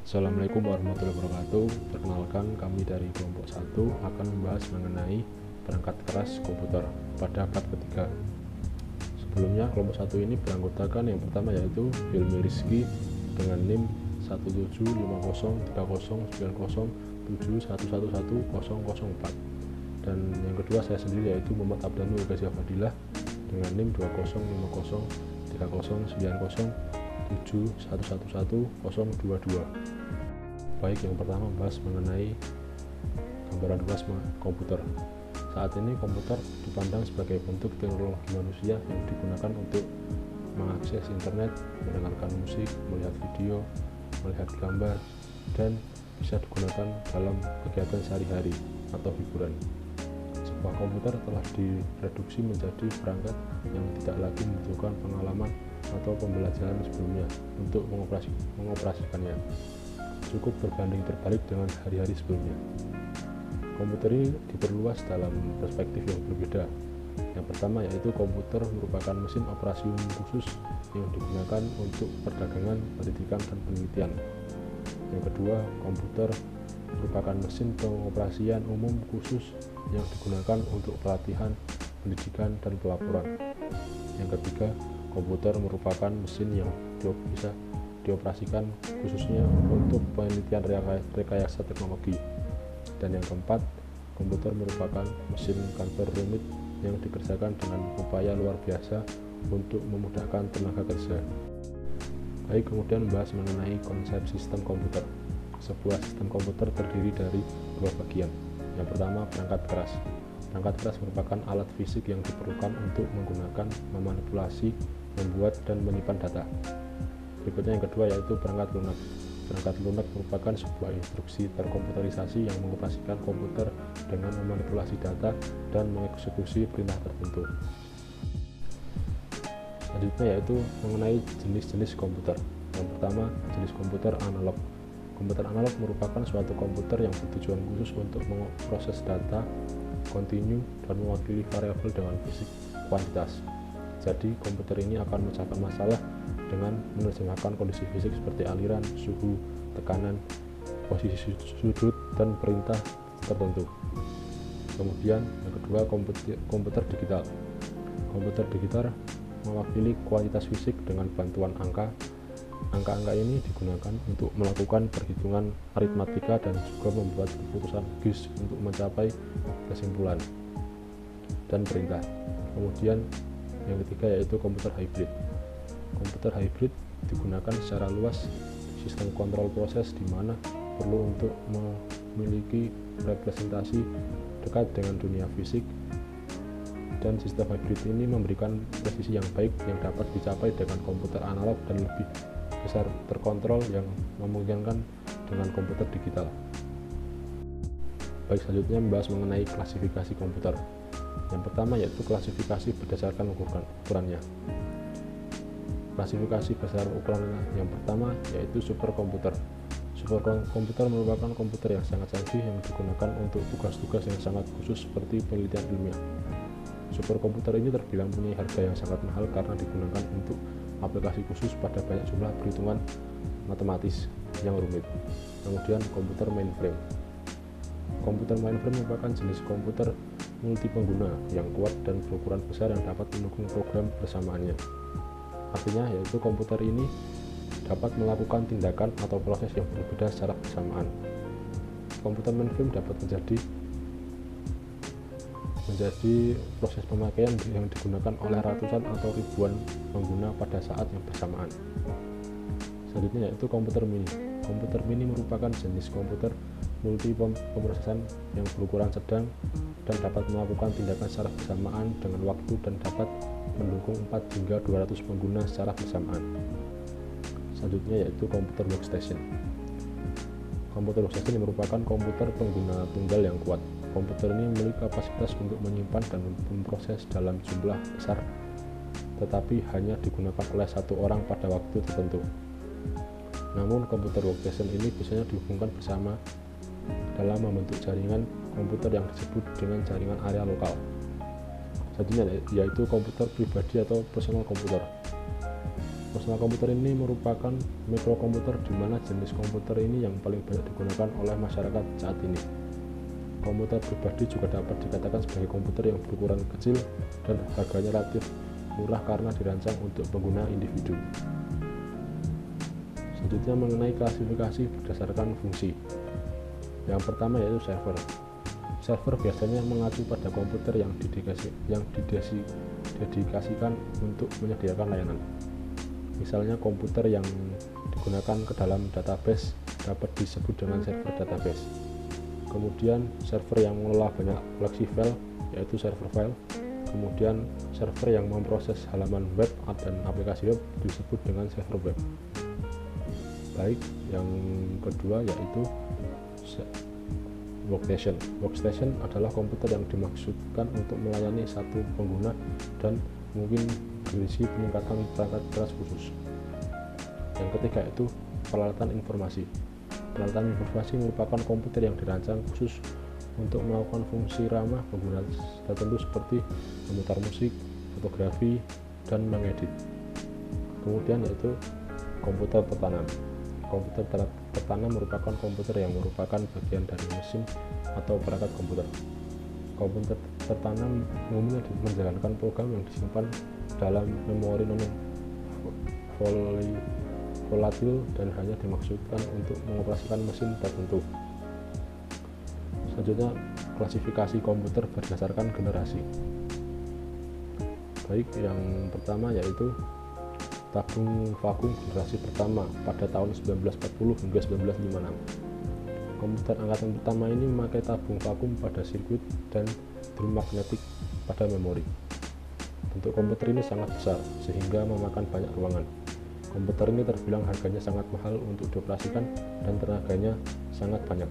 Assalamualaikum warahmatullahi wabarakatuh. Perkenalkan, kami dari kelompok 1 akan membahas mengenai perangkat keras komputer pada part ketiga. Sebelumnya, kelompok 1 ini beranggotakan yang pertama yaitu Hilmi Rizky dengan NIM 175030907111004, dan yang kedua saya sendiri yaitu Muhammad Abdanul Ghazia Fadilah dengan NIM 205030907111022. Baik, yang pertama membahas mengenai gambaran luas komputer. Saat ini komputer dipandang sebagai bentuk teknologi manusia yang digunakan untuk mengakses internet, mendengarkan musik, melihat video, melihat gambar, dan bisa digunakan dalam kegiatan sehari-hari atau hiburan. Sebuah komputer telah direduksi menjadi perangkat yang tidak lagi membutuhkan pengalaman atau pembelajaran sebelumnya untuk mengoperasikannya. Cukup berbanding terbalik dengan hari-hari sebelumnya. Komputer ini diperluas dalam perspektif yang berbeda. Yang pertama yaitu komputer merupakan mesin operasi umum khusus yang digunakan untuk perdagangan, pendidikan, dan penelitian. Yang kedua, komputer merupakan mesin pengoperasian umum khusus yang digunakan untuk pelatihan, pendidikan, dan pelaporan. Yang ketiga, komputer merupakan mesin yang bisa dioperasikan khususnya untuk penelitian rekayasa teknologi. Dan yang keempat, komputer merupakan mesin kantor rumit yang dikerjakan dengan upaya luar biasa untuk memudahkan tenaga kerja. Baik, kemudian membahas mengenai konsep sistem komputer. Sebuah sistem komputer terdiri dari dua bagian. Yang pertama, perangkat keras. Perangkat keras merupakan alat fisik yang diperlukan untuk menggunakan, memanipulasi, membuat, dan menyimpan data. Berikutnya yang kedua yaitu perangkat lunak. Perangkat lunak merupakan sebuah instruksi terkomputerisasi yang mengoperasikan komputer dengan memanipulasi data dan mengeksekusi perintah tertentu. Selanjutnya yaitu mengenai jenis-jenis komputer. Yang pertama, jenis komputer analog. Komputer analog merupakan suatu komputer yang bertujuan khusus untuk memproses data kontinu dan mewakili variabel dengan fisik kuantitas. Jadi, komputer ini akan memecahkan masalah dengan menerjemahkan kondisi fisik seperti aliran, suhu, tekanan, posisi sudut, dan perintah tertentu. Kemudian yang kedua, komputer digital. Komputer digital mewakili kuantitas fisik dengan bantuan angka. Angka-angka ini digunakan untuk melakukan perhitungan aritmatika dan juga membuat keputusan logis untuk mencapai kesimpulan dan perintah. Kemudian yang ketiga yaitu komputer hybrid. Komputer hybrid digunakan secara luas sistem kontrol proses di mana perlu untuk memiliki representasi dekat dengan dunia fisik, dan sistem hybrid ini memberikan presisi yang baik yang dapat dicapai dengan komputer analog dan lebih besar terkontrol yang memungkinkan dengan komputer digital. Baik, selanjutnya membahas mengenai klasifikasi komputer. Yang pertama yaitu klasifikasi berdasarkan ukurannya. Klasifikasi besar ukurannya yang pertama yaitu superkomputer. Superkomputer merupakan komputer yang sangat canggih yang digunakan untuk tugas-tugas yang sangat khusus seperti penelitian ilmiah. Superkomputer ini terbilang punya harga yang sangat mahal karena digunakan untuk aplikasi khusus pada banyak jumlah perhitungan matematis yang rumit. Kemudian komputer mainframe. Komputer mainframe merupakan jenis komputer multipengguna yang kuat dan berukuran besar yang dapat mendukung program bersamaannya. Artinya yaitu komputer ini dapat melakukan tindakan atau proses yang berbeda secara bersamaan. Komputer mainframe dapat menjadi proses pemakaian yang digunakan oleh ratusan atau ribuan pengguna pada saat yang bersamaan. Selanjutnya yaitu komputer mini. Komputer mini merupakan jenis komputer multi pemrosesan yang berukuran sedang dan dapat melakukan tindakan secara bersamaan dengan waktu dan dapat mendukung 4 hingga 200 pengguna secara bersamaan. Selanjutnya yaitu komputer workstation. Komputer workstation merupakan komputer pengguna tunggal yang kuat. Komputer ini memiliki kapasitas untuk menyimpan dan memproses dalam jumlah besar, tetapi hanya digunakan oleh satu orang pada waktu tertentu. Namun komputer workstation ini biasanya dihubungkan bersama dalam membentuk jaringan komputer yang disebut dengan jaringan area lokal. Selanjutnya yaitu komputer pribadi atau personal komputer. Personal komputer ini merupakan mikrokomputer di mana jenis komputer ini yang paling banyak digunakan oleh masyarakat saat ini. Komputer pribadi juga dapat dikatakan sebagai komputer yang berukuran kecil dan harganya relatif murah karena dirancang untuk pengguna individu. Selanjutnya mengenai klasifikasi berdasarkan fungsi. Yang pertama yaitu server. Server biasanya mengacu pada komputer yang didedikasikan untuk menyediakan layanan. Misalnya komputer yang digunakan ke dalam database dapat disebut dengan server database. Kemudian server yang mengelola banyak koleksi file yaitu server file. Kemudian server yang memproses halaman web dan aplikasi web disebut dengan server web. Baik, yang kedua yaitu workstation. Workstation adalah komputer yang dimaksudkan untuk melayani satu pengguna dan mungkin berisi peningkatan perangkat keras khusus. Yang ketiga itu peralatan informasi. Peralatan informasi merupakan komputer yang dirancang khusus untuk melakukan fungsi ramah pengguna tertentu seperti memutar musik, fotografi, dan mengedit. Kemudian yaitu komputer tertanam. Komputer tertanam merupakan komputer yang merupakan bagian dari mesin atau perangkat komputer. Komputer tertanam umumnya menjalankan program yang disimpan dalam memori non-volatil dan hanya dimaksudkan untuk mengoperasikan mesin tertentu. Selanjutnya, klasifikasi komputer berdasarkan generasi. Baik, yang pertama yaitu tabung vakum generasi pertama pada tahun 1940 hingga 1956. Komputer angkatan pertama ini memakai tabung vakum pada sirkuit dan drum magnetik pada memori. Bentuk komputer ini sangat besar sehingga memakan banyak ruangan. Komputer ini terbilang harganya sangat mahal untuk dioperasikan dan tenaganya sangat banyak.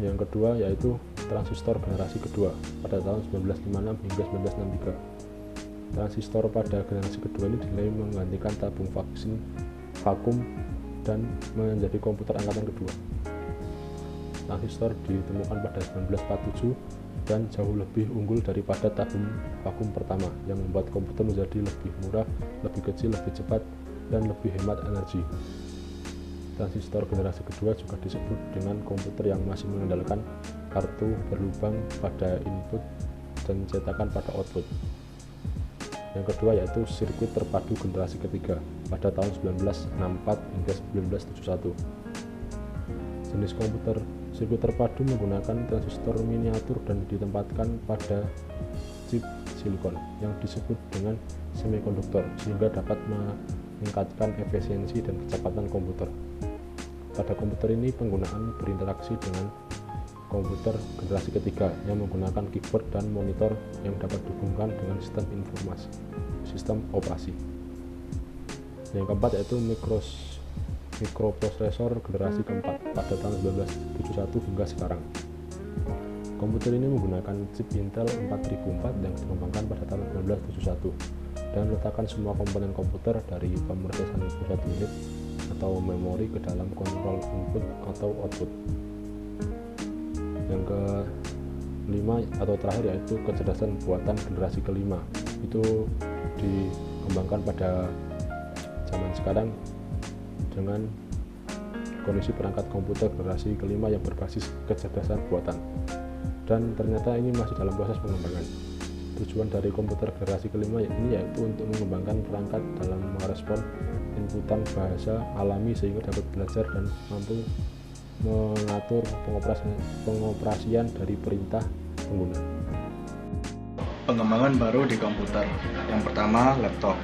Yang kedua yaitu transistor generasi kedua pada tahun 1956 hingga 1963. Transistor pada generasi kedua ini dinilai menggantikan tabung vakum dan menjadi komputer angkatan kedua. Transistor ditemukan pada 1947 dan jauh lebih unggul daripada tabung vakum pertama yang membuat komputer menjadi lebih murah, lebih kecil, lebih cepat, dan lebih hemat energi. Transistor generasi kedua juga disebut dengan komputer yang masih mengandalkan kartu berlubang pada input dan cetakan pada output. Yang kedua yaitu sirkuit terpadu generasi ketiga pada tahun 1964 hingga 1971. Jenis komputer sirkuit terpadu menggunakan transistor miniatur dan ditempatkan pada chip silikon yang disebut dengan semikonduktor sehingga dapat meningkatkan efisiensi dan kecepatan komputer. Pada komputer ini penggunaan berinteraksi dengan komputer generasi ketiga yang menggunakan keyboard dan monitor yang dapat dihubungkan dengan sistem operasi. Yang keempat yaitu mikroprosesor generasi keempat pada tahun 1971 hingga sekarang. Komputer ini menggunakan chip Intel 4004 yang dikembangkan pada tahun 1971 dan meletakkan semua komponen komputer dari pemrosesan pusat unit atau memori ke dalam kontrol input atau output. Yang kelima atau terakhir yaitu kecerdasan buatan generasi kelima, itu dikembangkan pada zaman sekarang dengan kondisi perangkat komputer generasi kelima yang berbasis kecerdasan buatan, dan ternyata ini masih dalam proses pengembangan. Tujuan dari komputer generasi kelima ini yaitu untuk mengembangkan perangkat dalam merespon inputan bahasa alami sehingga dapat belajar dan mampu mengatur pengoperasian dari perintah pengguna. Pengembangan baru di komputer. Yang pertama, laptop.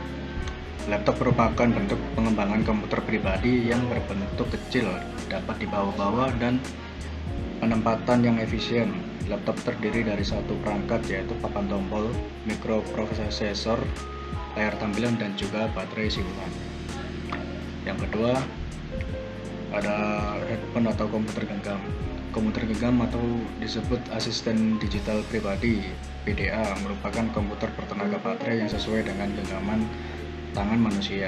Laptop merupakan bentuk pengembangan komputer pribadi yang berbentuk kecil, dapat dibawa-bawa dan penempatan yang efisien. Laptop terdiri dari satu perangkat yaitu papan tombol, mikroprosesor, layar tampilan, dan juga baterai simpan. Yang kedua, ada headphone atau komputer genggam. Komputer genggam atau disebut asisten digital pribadi PDA merupakan komputer bertenaga baterai yang sesuai dengan genggaman tangan manusia.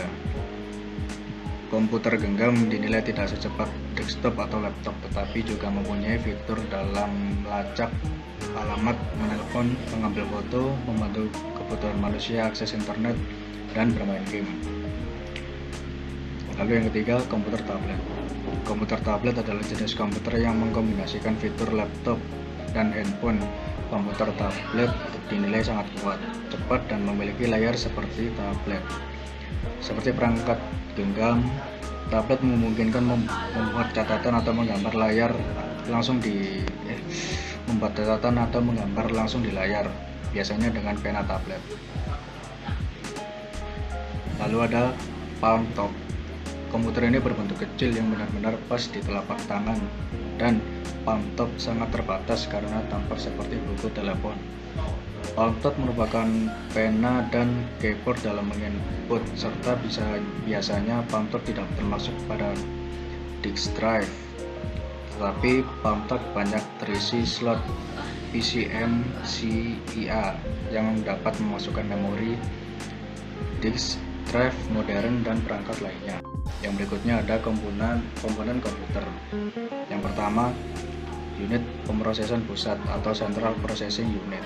Komputer genggam dinilai tidak secepat desktop atau laptop, tetapi juga mempunyai fitur dalam melacak alamat, menelpon, mengambil foto, membantu kebutuhan manusia akses internet, dan bermain game. Lalu yang ketiga, komputer tablet. Komputer tablet adalah jenis komputer yang mengkombinasikan fitur laptop dan handphone. Komputer tablet dinilai sangat kuat, cepat, dan memiliki layar seperti tablet. Seperti perangkat genggam, tablet memungkinkan membuat catatan atau menggambar langsung di layar, biasanya dengan pena tablet. Lalu ada palm top. Komputer ini berbentuk kecil yang benar-benar pas di telapak tangan, dan palm top sangat terbatas karena tampak seperti buku telepon. Palm top merupakan pena dan keyboard dalam menginput, serta biasanya palm top tidak termasuk pada disk drive. Tetapi palm top banyak terisi slot PCMCIA yang dapat memasukkan memori, disk drive modern, dan perangkat lainnya. Yang berikutnya ada komponen komputer. Yang pertama, unit pemrosesan pusat atau Central Processing Unit.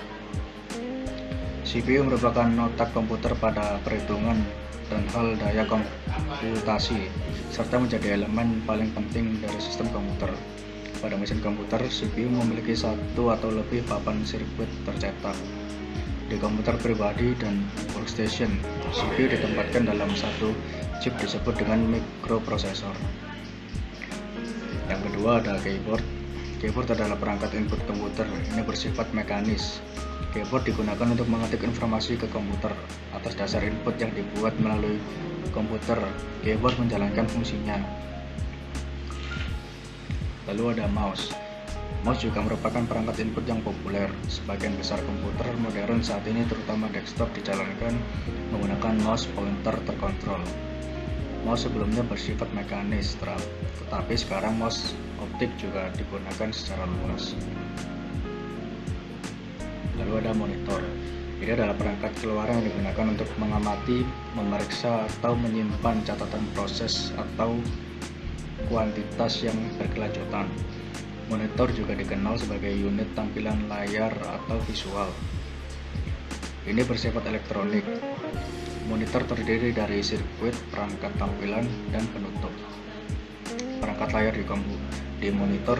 CPU merupakan otak komputer pada perhitungan dan hal daya komputasi, serta menjadi elemen paling penting dari sistem komputer. Pada mesin komputer, CPU memiliki satu atau lebih papan sirkuit tercetak. Di komputer pribadi dan workstation, CPU ditempatkan dalam satu chip disebut dengan mikroprosesor. Yang kedua ada keyboard. Keyboard adalah perangkat input komputer. Ini bersifat mekanis. Keyboard digunakan untuk mengetik informasi ke komputer atas dasar input yang dibuat melalui komputer. Keyboard menjalankan fungsinya. Lalu ada mouse. Mouse juga merupakan perangkat input yang populer. Sebagian besar komputer modern saat ini, terutama desktop, dijalankan menggunakan mouse pointer terkontrol. Mouse sebelumnya bersifat mekanis, tetapi sekarang mouse optik juga digunakan secara luas. Lalu ada monitor. Ini adalah perangkat keluaran yang digunakan untuk mengamati, memeriksa, atau menyimpan catatan proses atau kuantitas yang berkelanjutan. Monitor juga dikenal sebagai unit tampilan layar atau visual. Ini bersifat elektronik. Monitor terdiri dari sirkuit, perangkat tampilan, dan penutup. Perangkat layar di monitor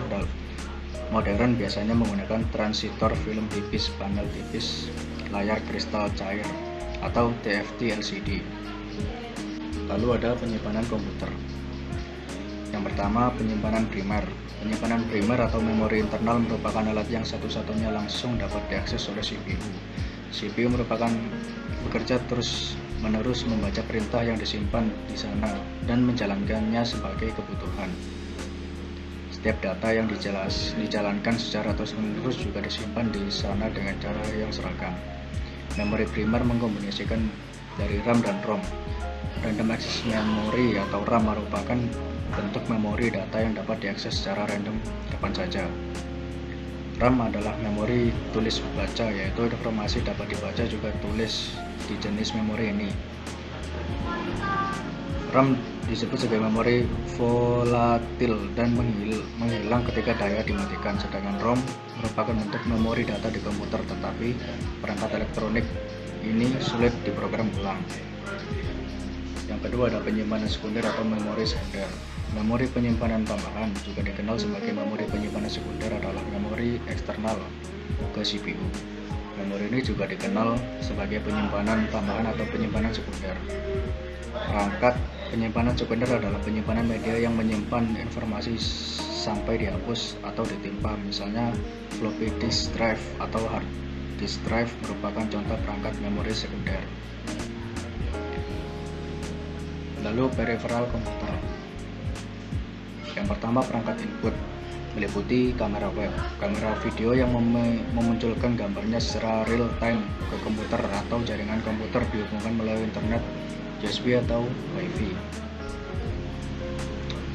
modern biasanya menggunakan transistor, film tipis, panel tipis, layar kristal cair, atau TFT LCD. Lalu ada penyimpanan komputer. Yang pertama, penyimpanan primer. Penyimpanan primer atau memori internal merupakan alat yang satu-satunya langsung dapat diakses oleh CPU. CPU bekerja terus-menerus membaca perintah yang disimpan di sana dan menjalankannya sebagai kebutuhan. Setiap data yang dijalankan secara terus-menerus juga disimpan di sana dengan cara yang seragam. Memori primer mengkombinasikan dari RAM dan ROM. Random Access Memory atau RAM merupakan bentuk memori data yang dapat diakses secara random kapan saja. RAM adalah memori tulis baca, yaitu informasi dapat dibaca juga tulis di jenis memori ini. RAM disebut sebagai memori volatil dan menghilang ketika daya dimatikan, sedangkan ROM merupakan bentuk memori data di komputer, tetapi perangkat elektronik ini sulit diprogram ulang. Yang kedua ada penyimpanan sekunder atau memori sekunder. Memori penyimpanan tambahan, juga dikenal sebagai memori penyimpanan sekunder, adalah memori eksternal ke CPU. Memori ini juga dikenal sebagai penyimpanan tambahan atau penyimpanan sekunder. Perangkat penyimpanan sekunder adalah penyimpanan media yang menyimpan informasi sampai dihapus atau ditimpa, misalnya floppy disk drive atau hard disk drive merupakan contoh perangkat memori sekunder. Lalu peripheral komputer. Yang pertama, perangkat input meliputi kamera web, kamera video yang memunculkan gambarnya secara real time ke komputer atau jaringan komputer dihubungkan melalui internet, USB atau WiFi.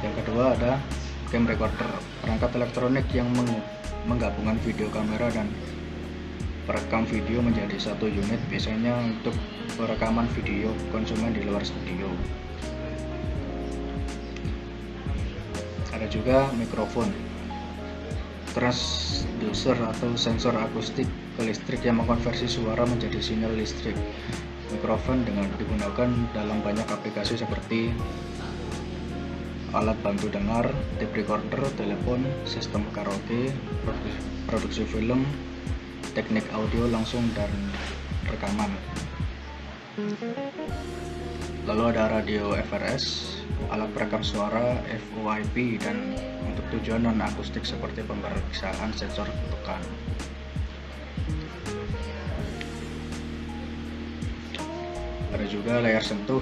Yang kedua ada game recorder, perangkat elektronik yang menggabungkan video kamera dan perekam video menjadi satu unit, biasanya untuk perekaman video konsumen di luar studio. Ada juga mikrofon, transducer atau sensor akustik ke listrik yang mengkonversi suara menjadi sinyal listrik. Mikrofon digunakan dalam banyak aplikasi seperti alat bantu dengar, tape recorder, telepon, sistem karaoke, produksi film, teknik audio langsung dan rekaman. Lalu ada radio FRS, alat perekam suara VoIP, dan untuk tujuan non-akustik seperti pemeriksaan sensor tekan. Ada juga layar sentuh,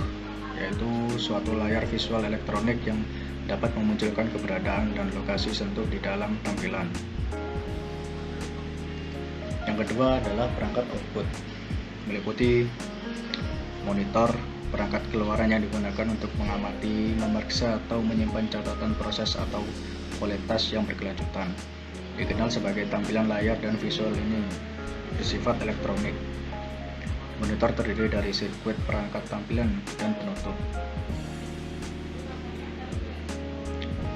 yaitu suatu layar visual elektronik yang dapat memunculkan keberadaan dan lokasi sentuh di dalam tampilan. Yang kedua adalah perangkat output, meliputi monitor, perangkat keluaran yang digunakan untuk mengamati, memeriksa, atau menyimpan catatan proses atau kualitas yang berkelanjutan. Dikenal sebagai tampilan layar dan visual ini bersifat elektronik. Monitor terdiri dari sirkuit perangkat tampilan dan penutup.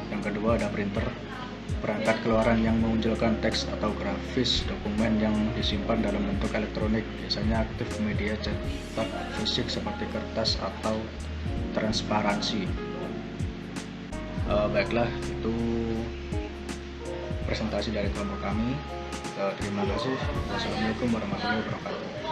Yang kedua ada printer, perangkat keluaran yang memunculkan teks atau grafis dokumen yang disimpan dalam bentuk elektronik, biasanya aktif media cetak fisik seperti kertas atau transparansi. Baiklah, itu presentasi dari kelompok kami. Terima kasih. Wassalamualaikum warahmatullahi wabarakatuh.